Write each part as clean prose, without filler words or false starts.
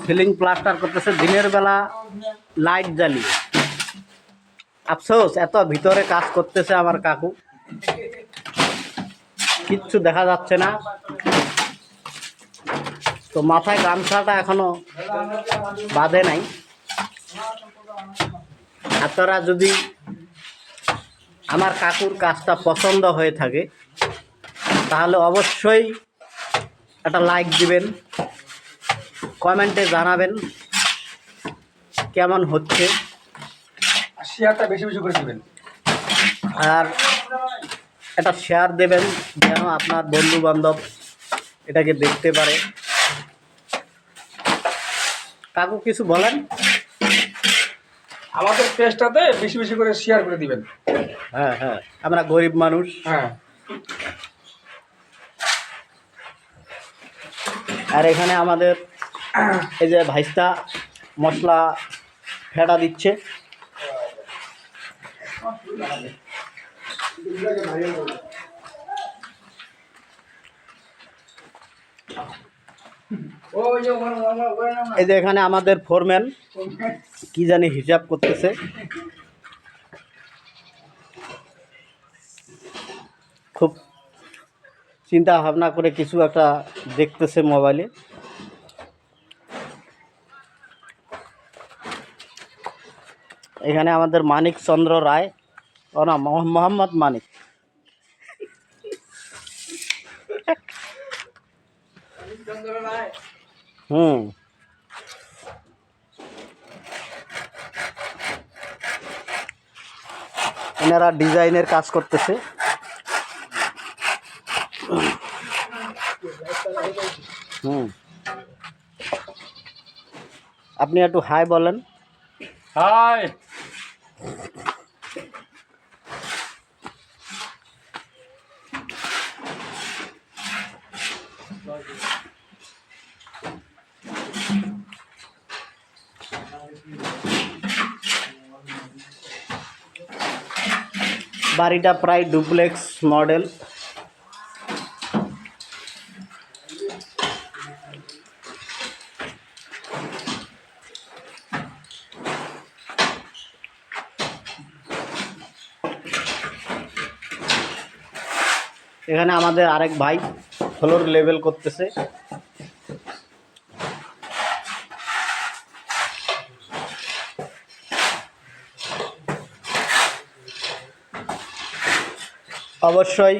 Ceiling plaster করতেছে দিনের বেলা light জ্বালিয়ে। আফসোস, এত ভিতরে কাজ করতেছে আমার কাকু, কিচ্ছু দেখা যাচ্ছে না। তো মাথায় গামছাটা এখনো বাঁধে নাই। আপনারা যদি আমার কাকুর কাজটা পছন্দ হয়ে থাকে তাহলে অবশ্যই একটা লাইক দিবেন, কমেন্টে জানাবেন কেমন হচ্ছে, শেয়ারটা বেশি বেশি করে দিবেন। আর একটা শেয়ার দেবেন যেন আপনার বন্ধু বান্ধব এটাকে দেখতে পারে। কাকু কিছু বলেন? আমাদের পেজটাতে বেশি বেশি করে শেয়ার করে দিবেন। হ্যাঁ হ্যাঁ, আমরা গরিব মানুষ। হ্যাঁ, আর এখানে আমাদের এই যে ভাইস্তা মশলা ফেটা দিচ্ছে। এই যে এখানে আমাদের ফোরম্যান কি জানি হিসাব করতেছে। খুব চিন্তা ভাবনা করে কিছু একটা দেখতেছে মোবাইলে। এখানে আমাদের মানিক চন্দ্র রায়, ও না, মোহাম্মদ মানিক। হুম, এনারা ডিজাইনের কাজ করতেছে। হুম, আপনি একটু হাই বলেন। হাই। বাড়িটা প্রায় ডুপ্লেক্স মডেল। এখানে আমাদের আরেক ভাই ফ্লোর লেভেল করতেছে। অবশ্যই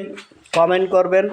কমেন্ট করবেন।